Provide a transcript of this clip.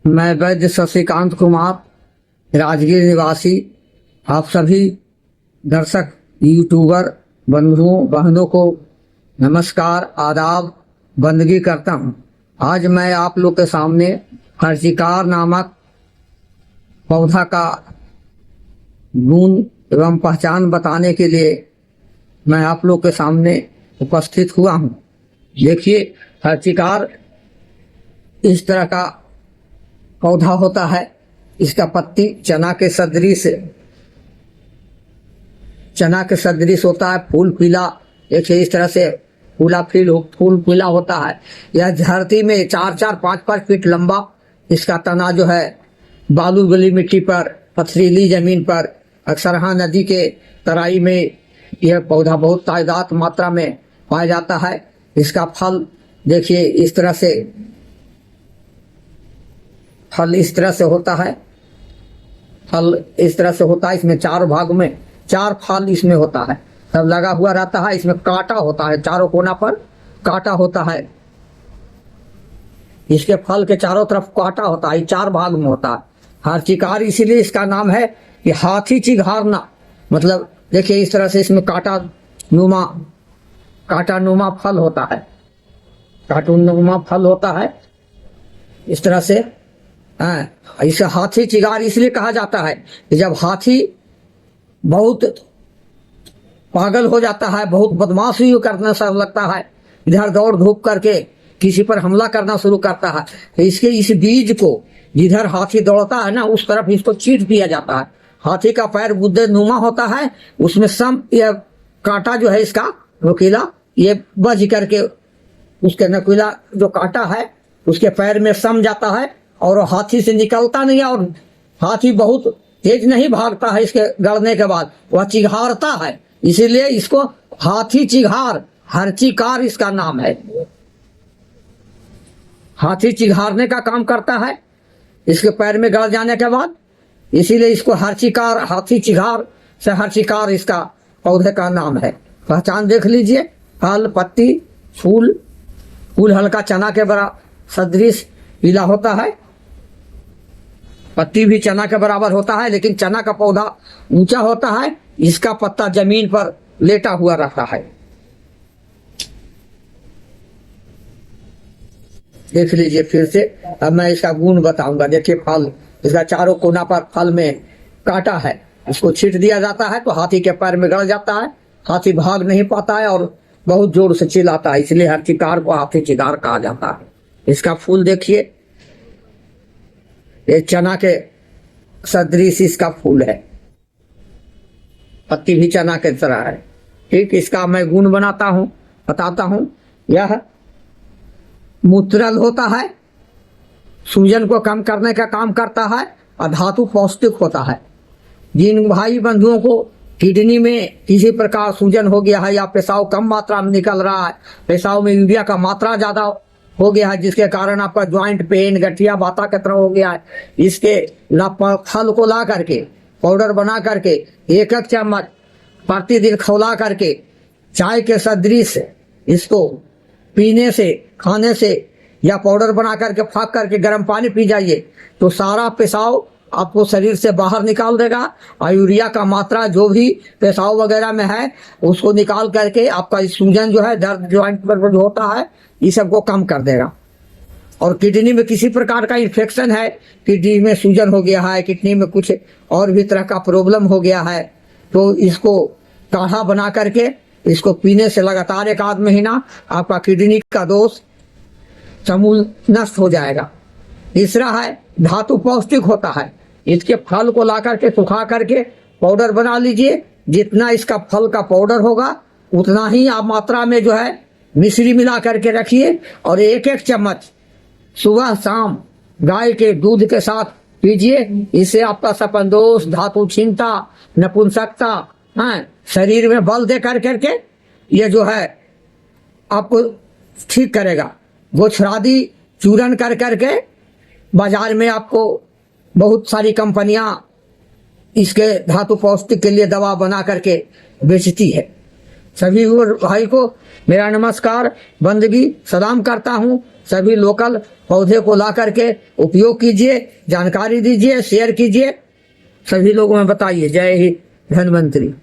मैं वैद्य शशिकांत कुमार राजगीर निवासी आप सभी दर्शक यूट्यूबर बंधुओं बहनों को नमस्कार आदाब बंदगी करता हूँ। आज मैं आप लोग के सामने हर्षिकार नामक पौधा का गुण एवं पहचान बताने के लिए मैं आप लोग के सामने उपस्थित हुआ हूँ। देखिए, हर्षिकार इस तरह का पौधा होता है। इसका पत्ती चना के सदृश होता है। फूल पीला, देखिए इस तरह से फूल पीला होता है। यह धरती में 4-4, 5-5 फीट लंबा इसका तना जो है बालू गली मिट्टी पर, पथरीली जमीन पर, अक्सरहा नदी के तराई में यह पौधा बहुत तादाद मात्रा में पाया जाता है। इसका फल देखिए इस तरह से होता है। इसमें 4 भाग में 4 फल इसमें होता है। सब लगा हुआ रहता है। इसमें कांटा होता है, चारों कोना पर कांटा होता है। इसके फल के चारों तरफ कांटा होता है। 4 भाग में होता है। हर्षिकार इसीलिए इसका नाम है कि हाथी चिघारना, मतलब देखिए इस तरह से इसमें कांटा नुमा फल होता है। इस तरह से इसे हाथी चिगार इसलिए कहा जाता है कि जब हाथी बहुत पागल हो जाता है, बहुत बदमाशी करना सब लगता है, इधर दौड़ धूप करके किसी पर हमला करना शुरू करता है, तो इसके इस बीज को जिधर हाथी दौड़ता है ना, उस तरफ इसको चीट दिया जाता है। हाथी का पैर गुद्दे नुमा होता है, उसमें यह कांटा जो है इसका नुकीला, ये बज करके उसके नुकीला जो कांटा है उसके पैर में सम जाता है और हाथी से निकलता नहीं है। और हाथी बहुत तेज नहीं भागता है। इसके गड़ने के बाद वह चिघारता है, इसीलिए इसको हाथी चिघार, हर्षिकार इसका नाम है। हाथी चिघारने का काम करता है इसके पैर में गड़ जाने के बाद, इसीलिए इसको हर्षिकार, हाथी चिघार से हर्षिकार इसका पौधे का नाम है। पहचान देख लीजिए, फल, पत्ती, फूल हल्का चना के बराबर सदृश पीला होता है। पत्ती भी चना के बराबर होता है, लेकिन चना का पौधा ऊंचा होता है, इसका पत्ता जमीन पर लेटा हुआ रहता है। देख लीजिए फिर से। अब मैं इसका गुण बताऊंगा। देखिए फल, इसका चारों कोना पर फल में कांटा है, इसको छींट दिया जाता है तो हाथी के पैर में गड़ जाता है। हाथी भाग नहीं पाता है और बहुत जोर से चिल्लाता है, इसलिए हर्षिकार को हाथी चिघार कहा जाता है। इसका फूल देखिए, ये चना के सदृश इसका फूल है। पत्ती भी चना के तरह है। ठीक, इसका मैं गुण बताता हूं। यह मूत्रल होता है, सूजन को कम करने का काम करता है और धातु पौष्टिक होता है। जिन भाई बंधुओं को किडनी में किसी प्रकार सूजन हो गया है या पेशाब कम मात्रा में निकल रहा है, पेशाब में यूरिया का मात्रा ज्यादा हो गया है, जिसके कारण आपका ज्वाइंट पेन, गठिया बाता की तरह हो गया है, इसके फल को ला करके पाउडर बना करके 1-1 चम्मच प्रतिदिन खौला करके चाय के सदृश इसको पीने से, खाने से या पाउडर बना करके फाँक करके गर्म पानी पी जाइए तो सारा पेशाब आपको शरीर से बाहर निकाल देगा और यूरिया का मात्रा जो भी पेशाब वगैरह में है उसको निकाल करके आपका सूजन जो है, दर्द ज्वाइंट पर जो होता है, ये सबको कम कर देगा। और किडनी में किसी प्रकार का इन्फेक्शन है, किडनी में सूजन हो गया है, किडनी में कुछ और भी तरह का प्रॉब्लम हो गया है, तो इसको काढ़ा बना करके इसको पीने से लगातार 1 महीना आपका किडनी का दोष समूल नष्ट हो जाएगा। तीसरा है धातु पौष्टिक होता है। इसके फल को ला करके सुखा करके पाउडर बना लीजिए। जितना इसका फल का पाउडर होगा उतना ही आप मात्रा में जो है मिश्री मिला करके रखिए और 1-1 चम्मच सुबह शाम गाय के दूध के साथ पीजिए। इससे आपका सपनदोष, धातु क्षीणता, नपुंसकता, शरीर में बल दे करके ये जो है आपको ठीक करेगा। गोछरादी चूरन करके बाजार में आपको बहुत सारी कंपनियां इसके धातु पौष्टिक के लिए दवा बना करके बेचती है। सभी भाई को मेरा नमस्कार, बंदगी, सलाम करता हूँ। सभी लोकल पौधे को ला करके उपयोग कीजिए, जानकारी दीजिए, शेयर कीजिए, सभी लोगों में बताइए। जय हिंद, धन्वंतरी।